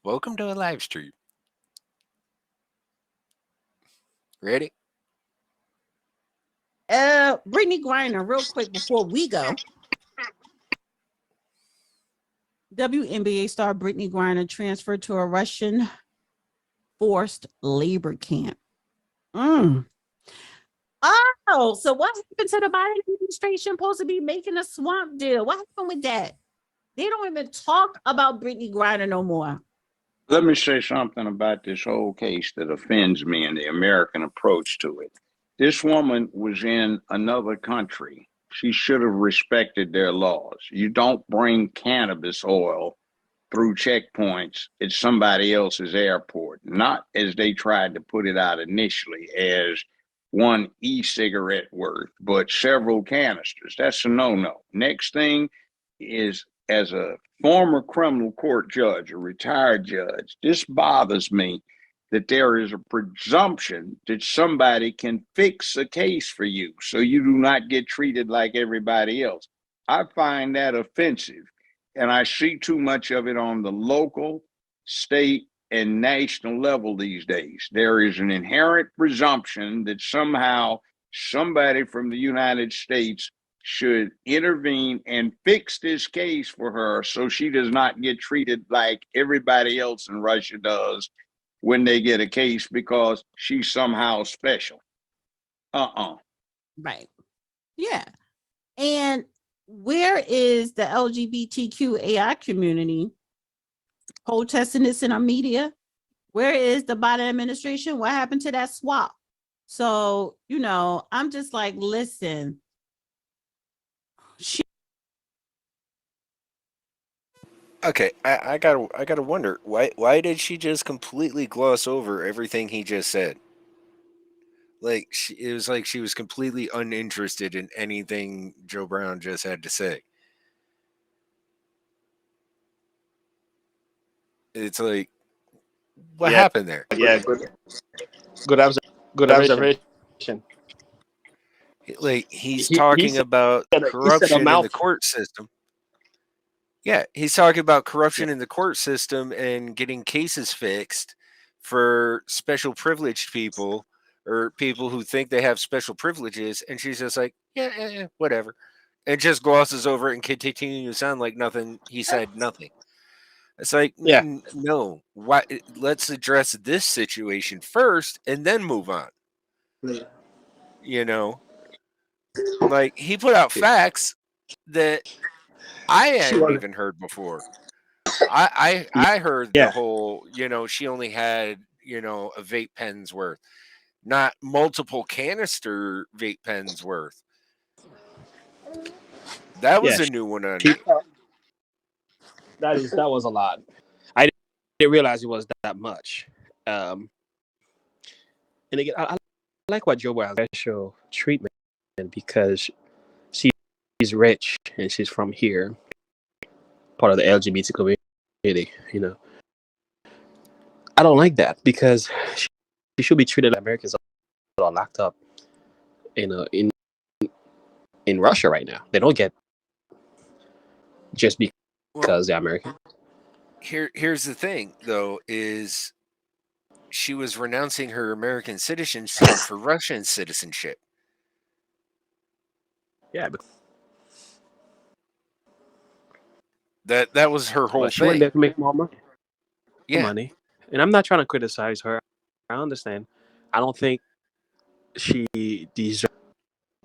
Welcome to a live stream. Ready? Brittney Griner, real quick before we go. WNBA star Brittney Griner transferred to a Russian forced labor camp. Oh, so what happened to the Biden administration supposed to be making a swamp deal? What happened with that? They don't even talk about Brittney Griner no more. Let me say something about this whole case that offends me and the American approach to it. This woman was in another country. She should have respected their laws. You don't bring cannabis oil through checkpoints at somebody else's airport, not as they tried to put it out initially as one e-cigarette worth, but several canisters. That's a no-no. Next thing is, as a former criminal court judge, a retired judge, this bothers me that there is a presumption that somebody can fix a case for you so you do not get treated like everybody else. I find that offensive, and I see too much of it on the local, state, and national level these days. There is an inherent presumption that somehow somebody from the United States should intervene and fix this case for her so she does not get treated like everybody else in Russia does when they get a case because she's somehow special. Right. Yeah. And where is the LGBTQAI community protesting this in our media? Where is the Biden administration? What happened to that swap? So, I'm just like, listen. Okay, I gotta wonder why did she just completely gloss over everything he just said? Like it was like she was completely uninterested in anything Joe Brown just had to say. It's like, what happened there? Yeah, good observation. Like he's talking about corruption in the court system. Yeah, he's talking about corruption in the court system and getting cases fixed for special privileged people or people who think they have special privileges, and she's just like, yeah, whatever, and just glosses over it and continues to sound like nothing. He said nothing. It's like, no. Why? Let's address this situation first and then move on. Like he put out facts that I hadn't even heard before. I heard the whole, she only had, a vape pen's worth, not multiple canister vape pens worth. That was a new one on me. That was a lot. I didn't realize it was that much. And again, I like what Joe has special treatment because she's rich and she's from here, part of the LGBT community. I don't like that because she should be treated like Americans are locked up in Russia right now. They don't get just because they're American. Here's the thing, though, is she was renouncing her American citizenship for Russian citizenship. Yeah, but that was her whole thing. She went there to make more money. Money, and I'm not trying to criticize her. I understand. I don't think she deserves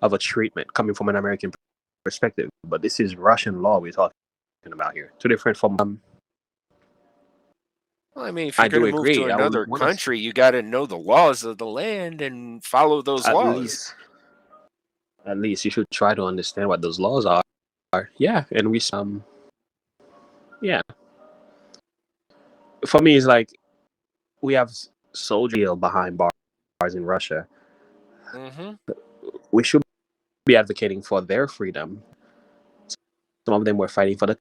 of a treatment coming from an American perspective. But this is Russian law we're talking about here. Too different from. Well, I mean, if you're going to move to another country, you got to know the laws of the land and follow those laws. At least you should try to understand what those laws are. Yeah, and we yeah. For me, it's like we have soldiers behind bars in Russia. Mm-hmm. We should be advocating for their freedom. Some of them were fighting for the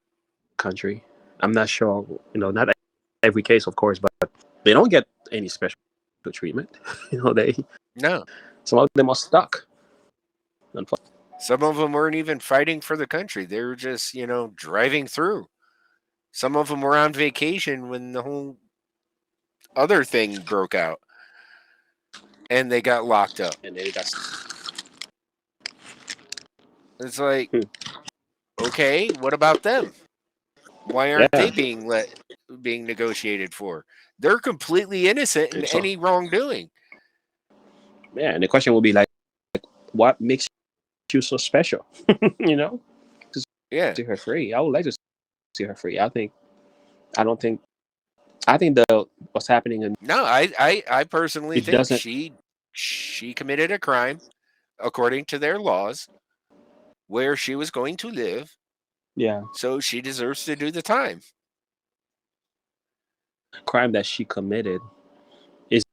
country. I'm not sure, not every case, of course, but they don't get any special treatment. No. Some of them are stuck. Some of them weren't even fighting for the country. They were just, driving through. Some of them were on vacation when the whole other thing broke out, and they got locked up. And they got. It's like, okay, what about them? Why aren't they being negotiated for? They're completely innocent in any wrongdoing. Yeah, and the question will be like, what makes you so special? You know, to see her free. I would like to see her free. I think what's happening in I personally think doesn't. she committed a crime according to their laws where she was going to live. Yeah. So she deserves to do the time. Crime that she committed, is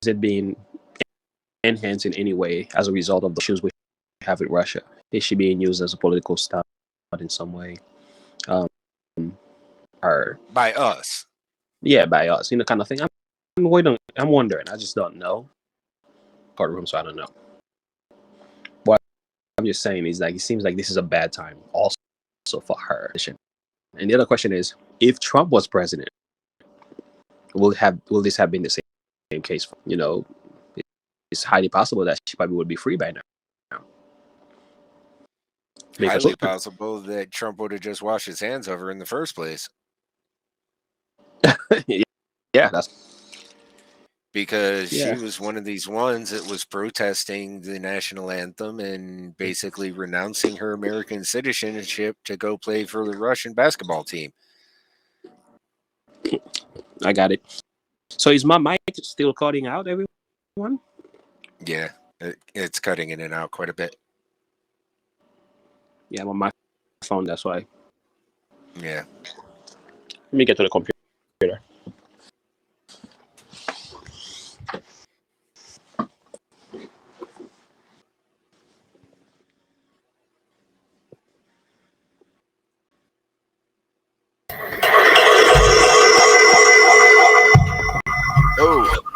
it being enhanced in any way as a result of the issues we have with Russia? Is she being used as a political stunt in some way? Or by us? Yeah, by us. You know, kind of thing. I'm wondering. I just don't know. Courtroom, so I don't know. What I'm just saying is, like, it seems like this is a bad time also for her. And the other question is, if Trump was president, will this have been the same case? You know, it's highly possible that she probably would be free by now. Highly possible that Trump would have just washed his hands of her in the first place. Yeah, that's because she was one of these ones that was protesting the national anthem and basically renouncing her American citizenship to go play for the Russian basketball team. I got it. So is my mic still cutting out, everyone? Yeah, it's cutting in and out quite a bit. Yeah, I'm on my phone, that's why. Yeah. Let me get to the computer.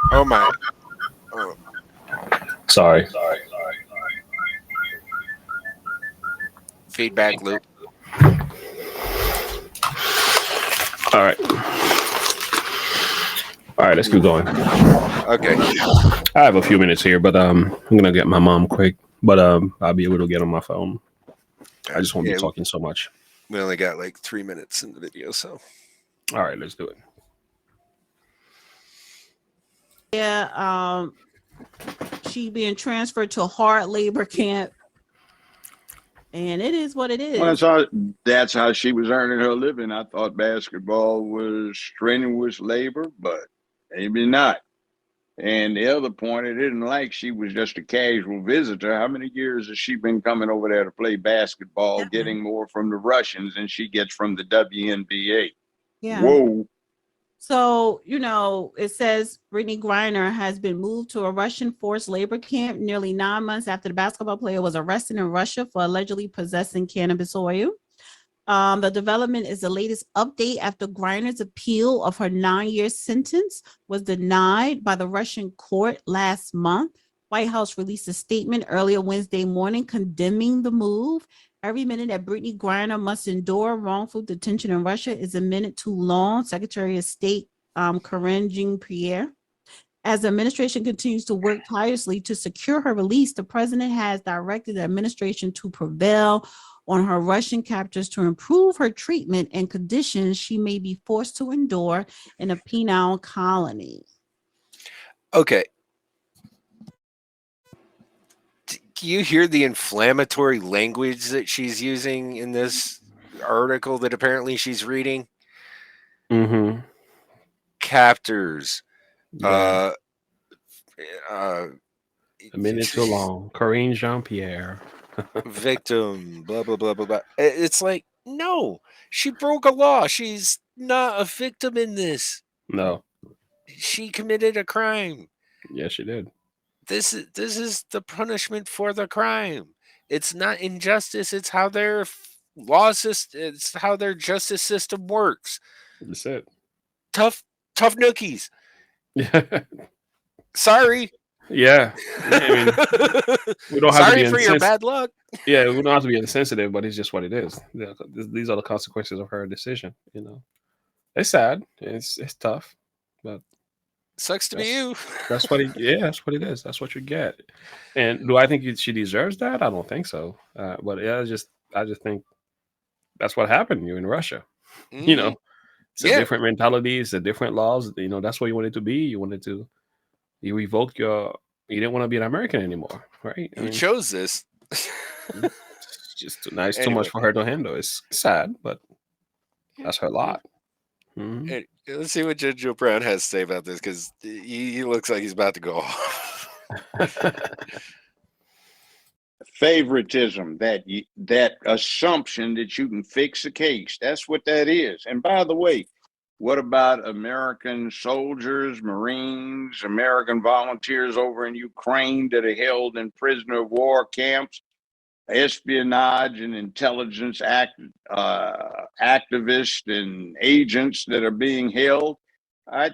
Oh my. Oh. Sorry. Feedback loop. All right, let's keep going. Okay. I have a few minutes here, but I'm gonna get my mom quick. But I'll be able to get on my phone. I just won't be talking so much. We only got like 3 minutes in the video, so. All right, let's do it. Yeah, she being transferred to a hard labor camp, and it is what it is. Well, that's how she was earning her living. I thought basketball was strenuous labor, but maybe not. And the other point, it didn't like she was just a casual visitor. How many years has she been coming over there to play basketball, getting more from the Russians than she gets from the WNBA? Yeah. Whoa. So, you know, it says Brittney Griner has been moved to a Russian forced labor camp nearly 9 months after the basketball player was arrested in Russia for allegedly possessing cannabis oil. The development is the latest update after Griner's appeal of her 9-year sentence was denied by the Russian court last month. White House released a statement earlier Wednesday morning condemning the move. Every minute that Brittney Griner must endure wrongful detention in Russia is a minute too long, Secretary of State Karine Jean-Pierre. As the administration continues to work tirelessly to secure her release, the president has directed the administration to prevail on her Russian captors to improve her treatment and conditions she may be forced to endure in a penal colony. Okay. Do you hear the inflammatory language that she's using in this article that apparently she's reading? Mm-hmm. Captors. Yeah. A minute too long. Karine Jean-Pierre. Victim, blah, blah, blah, blah, blah. It's like, no, she broke a law. She's not a victim in this. No. She committed a crime. Yes, she did. This is the punishment for the crime. It's not injustice. It's how their law system, it's how their justice system works. That's it. Tough nookies. Sorry. Yeah. I mean, we don't have Sorry to be for your bad luck. Yeah, we don't have to be insensitive, but it's just what it is. These are the consequences of her decision. You know, it's sad. It's tough, but Sucks to be you. That's what that's what it is. That's what you get. And do I think she deserves that? I don't think so. But yeah, I just think that's what happened. You're in Russia. Mm-hmm. You know, it's a different mentality. It's a different laws. You know, that's what you wanted to be. You revoked you didn't want to be an American anymore, right? You chose this. It's just nice. Anyway. Too much for her to handle. It's sad, but that's her lot. Mm-hmm. Hey, let's see what Judge Joe Brown has to say about this, because he looks like he's about to go off. Favoritism, that assumption that you can fix a case. That's what that is. And by the way, what about American soldiers, Marines, American volunteers over in Ukraine that are held in prisoner of war camps, espionage and intelligence activists and agents that are being held? I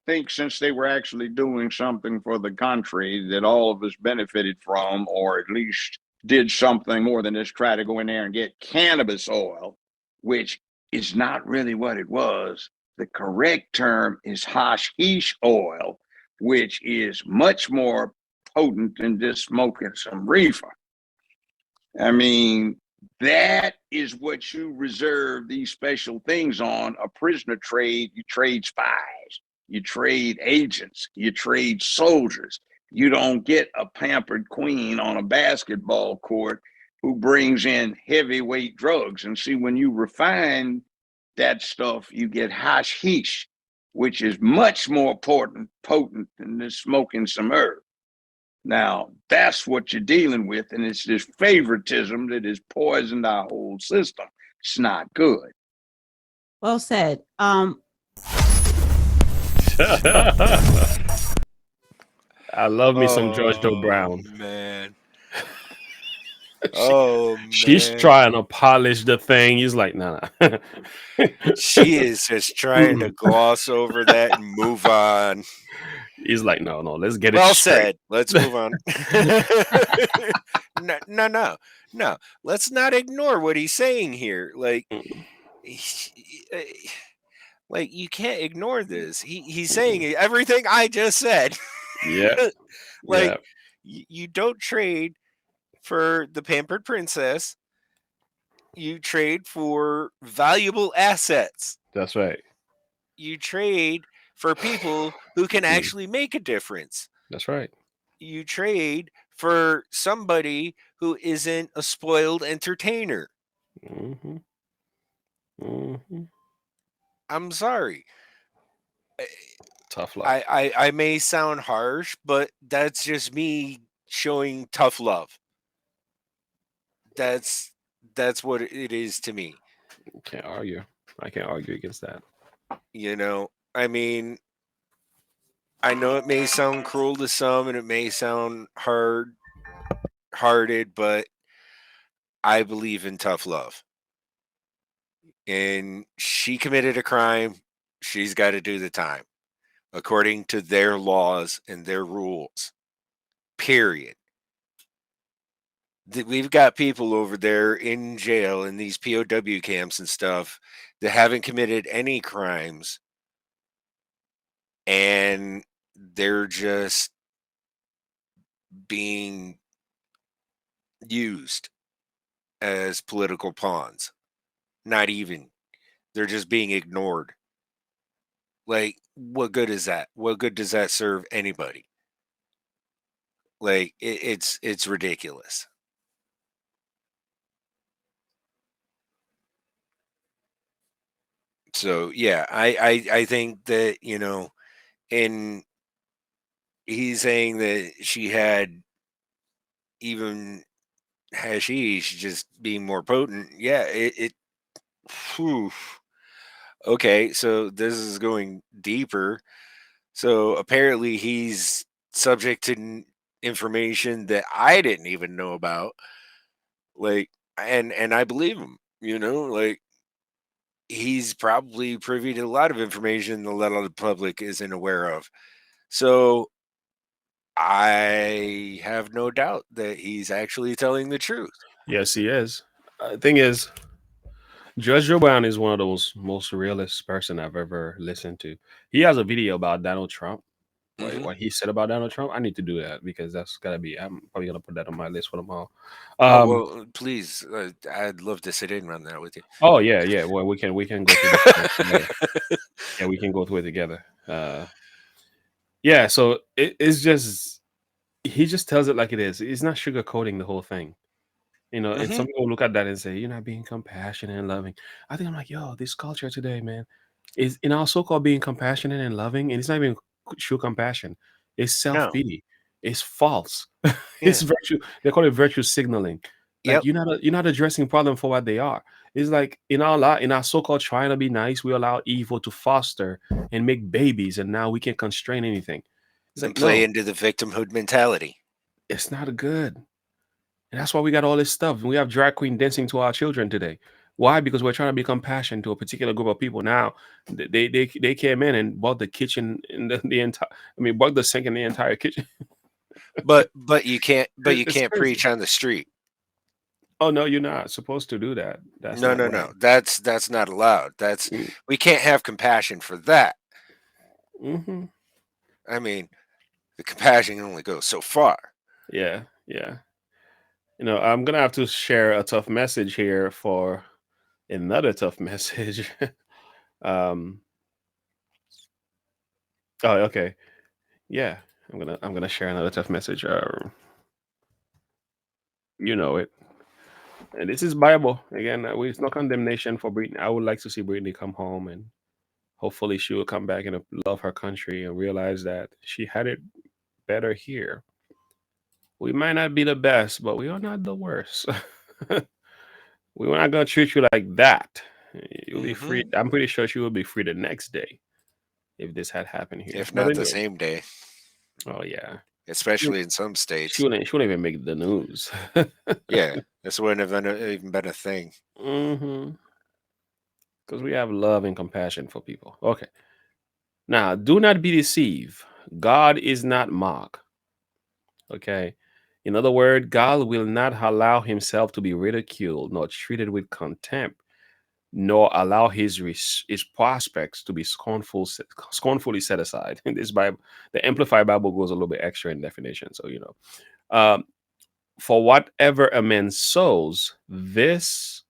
think since they were actually doing something for the country that all of us benefited from, or at least did something more than just try to go in there and get cannabis oil, which is not really what it was. The correct term is hashish oil, which is much more potent than just smoking some reefer. I mean, that is what you reserve these special things on. A prisoner trade, you trade spies, you trade agents, you trade soldiers. You don't get a pampered queen on a basketball court who brings in heavyweight drugs. And see, when you refine that stuff, you get hashish, which is much more potent than just smoking some herb. Now, that's what you're dealing with, and it's this favoritism that has poisoned our whole system. It's not good. Well said. I love me some George Joe Brown. Man. She's trying to polish the thing. He's like, nah. She is just trying to gloss over that and move on. He's like, no, let's get it well straight. Said. Let's move on. No. Let's not ignore what he's saying here. Like you can't ignore this. He's saying everything I just said. Yeah. You don't trade for the pampered princess. You trade for valuable assets. That's right. You trade for people who can actually make a difference. That's right. You trade for somebody who isn't a spoiled entertainer. Mm-hmm. Mm-hmm. I'm sorry. Tough love. I may sound harsh, but that's just me showing tough love. That's what it is to me. Can't argue. I can't argue against that. You know, I mean, I know it may sound cruel to some and it may sound hard-hearted, but I believe in tough love. And she committed a crime. She's got to do the time according to their laws and their rules. Period. We've got people over there in jail in these POW camps and stuff that haven't committed any crimes, and they're just being used as political pawns. Not even. They're just being ignored. Like, what good is that? What good does that serve anybody? Like, it's ridiculous. So yeah, I think that, you know, and he's saying that she had even hashish just being more potent. Yeah, whew. Okay, so this is going deeper. So apparently he's subject to information that I didn't even know about. Like, and I believe him, you know, like he's probably privy to a lot of information that a lot of the public isn't aware of. So I have no doubt that he's actually telling the truth. Yes, he is. The thing is, Judge Joe Brown is one of those most realist person I've ever listened to. He has a video about Donald Trump. Hmm. What he said about Donald Trump. I need to do that because that's gotta be. I'm probably gonna put that on my list for tomorrow. Oh Um. well, please, I'd love to sit in on that with you. Oh yeah, yeah. Well, we can go through this together. Yeah, we can go through it together. Yeah. So it's just he just tells it like it is. He's not sugarcoating the whole thing. And Hmm. some people look at that and say, "You're not being compassionate and loving." I think I'm like, yo, this culture today, man, is in our so-called being compassionate and loving, and it's not even true compassion. It's No. self-pity. It's false. It's Yeah. virtue. They call it virtue signaling. Like Yep. you're not addressing problem for what they are. It's like in our so-called trying to be nice, we allow evil to foster and make babies, and now we can't constrain anything. It's And like play no, into the victimhood mentality. it's not good. And that's why we got all this stuff. We have drag queen dancing to our children today. Why? Because we're trying to be compassionate to a particular group of people. Now, they came in and bought the kitchen in the entire. I mean, bought the sink in the entire kitchen. But you can't It's crazy. preach on the street. Oh no, you're not supposed to do that. That's No, not no, right. no. That's not allowed. That's Mm, We can't have compassion for that. mm-hmm. I mean, the compassion can only go so far. Yeah, yeah. I'm gonna have to share a tough message here for another tough message. um. Oh, okay. Yeah. I'm gonna share another tough message. You know it. And this is Bible again. It's no condemnation for Britney. I would like to see Britney come home, and hopefully she will come back and love her country and realize that she had it better here. We might not be the best, but we are not the worst. We're not gonna treat you like that. You'll be free. Hmm. I'm pretty sure she will be free the next day if this had happened here. If But not the anyway, same day, oh yeah, she, especially in some she states. wouldn't. She wouldn't even make the news. Yeah, this wouldn't have even been a thing. Hmm. Because we have love and compassion for people. Okay. Now, do not be deceived. God is not mocked. Okay. In other words, God will not allow himself to be ridiculed, nor treated with contempt, nor allow his prospects to be scornfully set aside. In this Bible, the Amplified Bible goes a little bit extra in definition. So, um, for whatever a man sows, this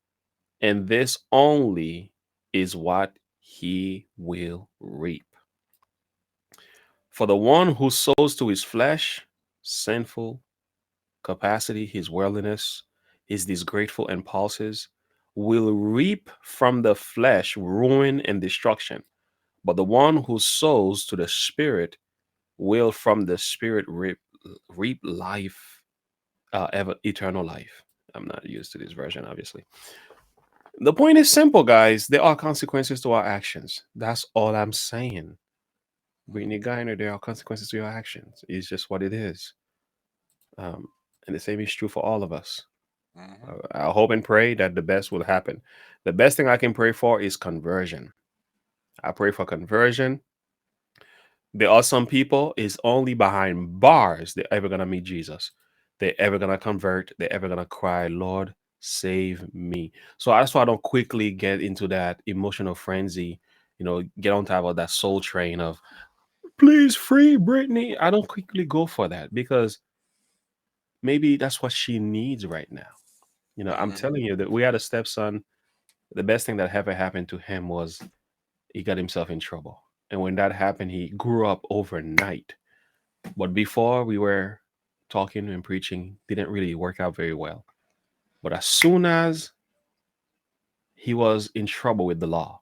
and this only is what he will reap. For the one who sows to his flesh, sinful capacity, his worldliness, his disgrateful impulses, will reap from the flesh ruin and destruction. But the one who sows to the spirit will from the spirit reap life, eternal life. I'm not used to this version, obviously. The point is simple, guys. There are consequences to our actions. That's all I'm saying. Hmm. Brittney Griner, there are consequences to your actions. It's just what it is. Um, and the same is true for all of us. Hmm. I hope and pray that the best will happen. The best thing I can pray for is conversion. I pray for conversion. There are some people is only behind bars they're ever gonna meet Jesus. They're ever gonna convert. They're ever gonna cry, Lord, save me. So that's why I don't quickly get into that emotional frenzy. Get on top of that soul train of please free Brittany. I don't quickly go for that because maybe that's what she needs right now. I'm Hmm. telling you that we had a stepson. The best thing that ever happened to him was he got himself in trouble. And when that happened, he grew up overnight. But before we were talking and preaching, didn't really work out very well. But as soon as he was in trouble with the law,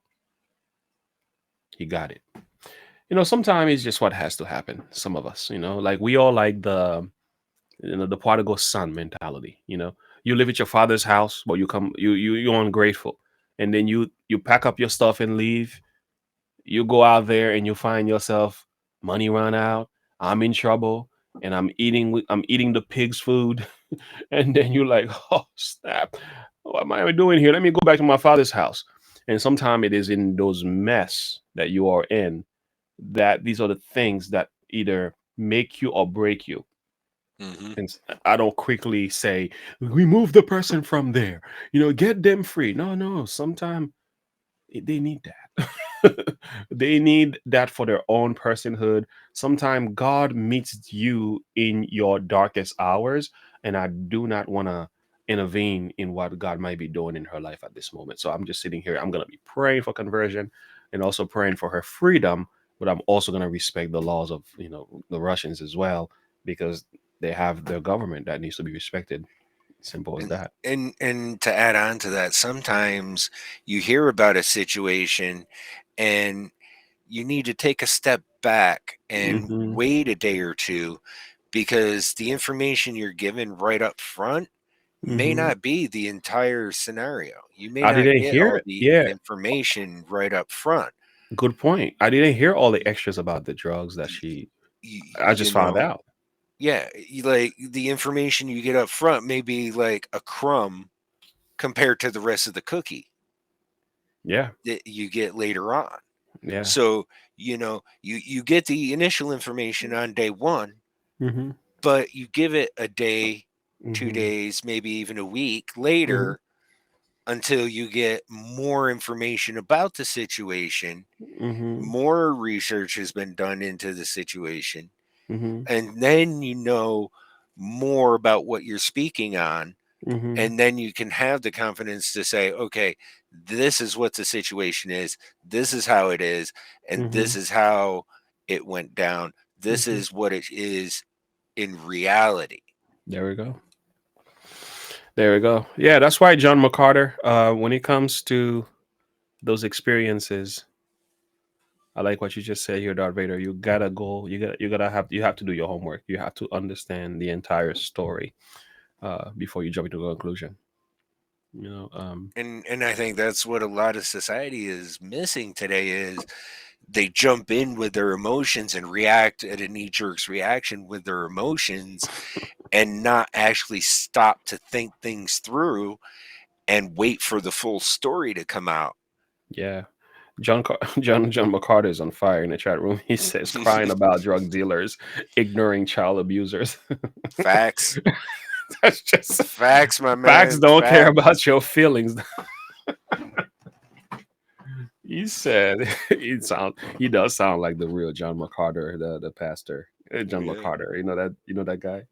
he got it. Sometimes it's just what has to happen. Some of us, like we all like the prodigal son mentality. You live at your father's house, but you're ungrateful, and then you pack up your stuff and leave. You go out there and you find yourself money run out. I'm in trouble, and I'm eating the pig's food, and then you're like, oh snap, what am I doing here? Let me go back to my father's house. And sometimes it is in those mess that you are in that these are the things that either make you or break you. Mm-hmm. And I don't quickly say, remove the person from there, get them free. No, sometimes they need that. They need that for their own personhood. Sometimes God meets you in your darkest hours, and I do not want to intervene in what God might be doing in her life at this moment. So I'm just sitting here. I'm going to be praying for conversion and also praying for her freedom, but I'm also going to respect the laws of the Russians as well, because they have their government that needs to be respected. Simple as that. And to add on to that, sometimes you hear about a situation and you need to take a step back and Hmm. wait a day or two, because the information you're given right up front may Hmm. not be the entire scenario. You may I not didn't get hear all it. the Yeah. information right up front. Good point. I didn't hear all the extras about the drugs that I You just found know, out. yeah, like the information you get up front may be like a crumb compared to the rest of the cookie Yeah. that you get later on. Yeah. So, you get the initial information on day one, Mm-hmm. but you give it a day, 2 Mm-hmm. days, maybe even a week Mm-hmm. later until you get more information about the situation. Mm-hmm. More research has been done into the situation, Mm-hmm. and then you know more about what you're speaking on, Mm-hmm. and then you can have the confidence to say, okay, this is what the situation is, this is how it is, and Mm-hmm. this is how it went down, this Mm-hmm. is what it is in reality. There we go. There we go. Yeah, that's why John McCarter, when it comes to those experiences, I like what you just said here, Darth Vader. You gotta go. You have to do your homework. You have to understand the entire story before you jump into a conclusion. You know. And I think that's what a lot of society is missing today, is they jump in with their emotions and react at a knee-jerk reaction with their emotions, and not actually stop to think things through and wait for the full story to come out. Yeah. John McCarter is on fire in the chat room. He says crying about drug dealers, ignoring child abusers. Facts. That's just Facts, my facts. man. Don't care Facts. about your feelings. He said he does sound like the real John McCarter, the pastor. John Really? McCarter. You know that guy?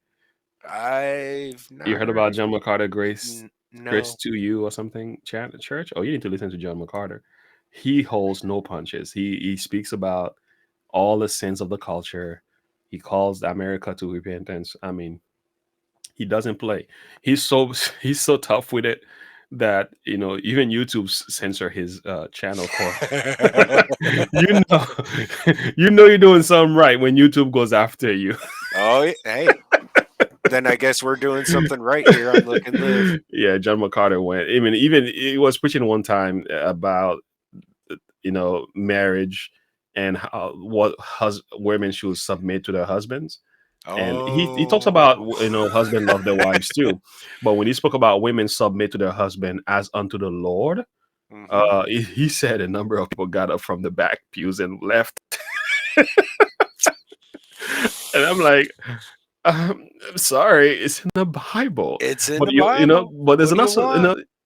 I've You not heard heard about of John him. McCarter, Grace No. to you or something, church? Oh, you need to listen to John McCarter. He holds no punches. He speaks about all the sins of the culture. He calls America to repentance. I mean, he doesn't play. He's so he's so tough with it that even YouTube censor his channel for you know you're doing something right when YouTube goes after you. Oh, hey. Then I guess we're doing something right here on Look and Live. Yeah, John McCarter went. I mean, even he was preaching one time about marriage and how women should submit to their husbands. And he talks about Oh. husband love their wives too, but when he spoke about women submit to their husband as unto the Lord, Hmm. he said a number of people got up from the back pews and left. And I'm like, I'm sorry, it's in the Bible. It's in But the Bible. but there's What an do you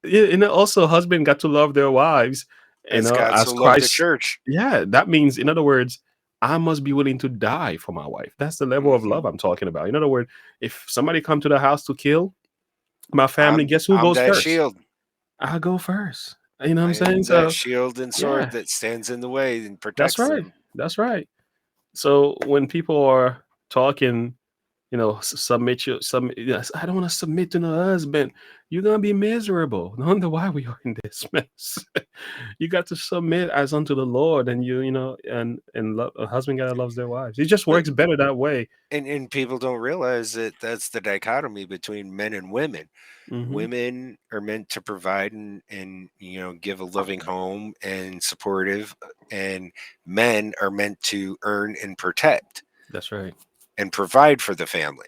also, want? also husband got to love their wives, As God as so loved the Christ. church. Yeah, that means, in other words, I must be willing to die for my wife. That's the level of Hmm. love I'm talking about. In other words, if somebody come to the house to kill my family, I'm guess who I'm goes that first? shield. I go first. You know what I'm I saying? am that So shield and sword yeah, that stands in the way and that's protects right. them. That's right. So when people are talking, submit your submit. Yes, I don't want to submit to no husband. You're gonna be miserable. No wonder why we are in this mess. You got to submit as unto the Lord, and a husband gotta loves their wives. It just But works better that way. and people don't realize that that's the dichotomy between men and women. Hmm. Women are meant to provide and give a loving home and supportive, and men are meant to earn and protect That's right. and provide for the family.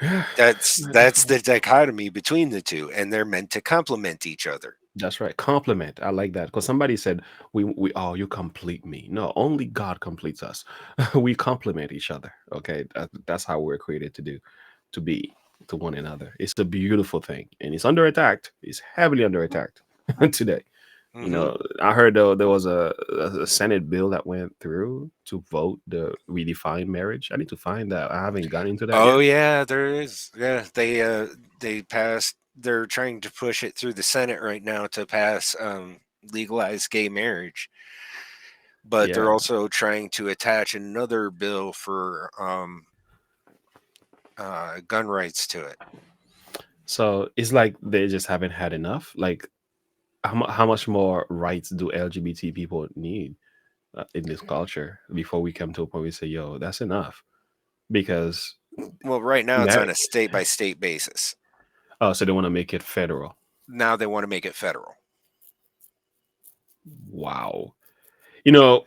Yeah, That's the dichotomy between the two, and they're meant to complement each other. that's right. Compliment. I like that because somebody said we oh, you complete me. No, only God completes us. We complement each other. Okay, that's how we're created to do. to be to one another. It's a beautiful thing, and it's under attack. It's heavily under attack today. You know, I heard there was a Senate bill that went through to vote the redefine marriage. I need to find that. I haven't gotten into that Oh yet. yeah, there is. Yeah, they passed. They're trying to push it through the Senate right now to pass legalize gay marriage, but they're Yeah. also trying to attach another bill for gun rights to it. So it's like they just haven't had enough. Like, how much more rights do LGBT people need in this culture before we come to a point where we say, "Yo, that's enough"? Because Well, right now it's on mar- a state by state basis. oh, so they want to make it federal. Now they want to make it federal. Wow. You know,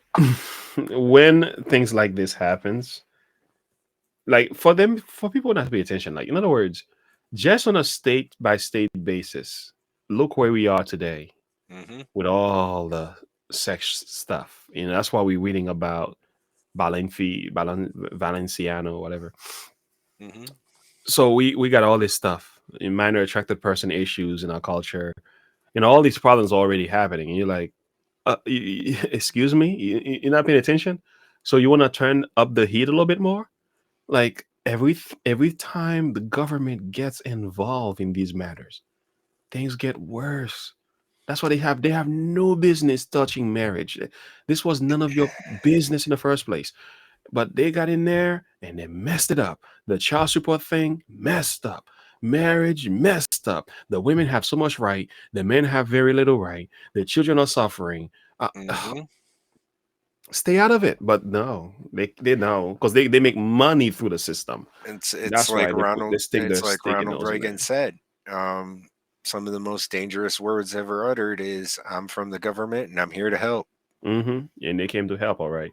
when things like this happens, like for people not to pay attention, like in other words, just on a state by state basis, look where we are today Mm-hmm. with all the sex stuff. You know, that's why we're reading about Valenciano, whatever. Mm-hmm. So we got all this stuff in minor attracted person issues in our culture. You know, all these problems already happening, and you're like, excuse me, you're not paying attention. So you want to turn up the heat a little bit more? Like every time the government gets involved in these matters, things get worse. That's why they have no business touching marriage. This was none of your business in the first place. But they got in there and they messed it up. The child support thing messed up. Marriage messed up. The women have so much right. The men have very little right. The children are suffering. Mm-hmm. Stay out of it. But no, they know because they make money through the system. It's That's like why they stick their stake in Ronald nose in Reagan there. said. Some of the most dangerous words ever uttered is "I'm from the government and I'm here to help." And they came to help, all right.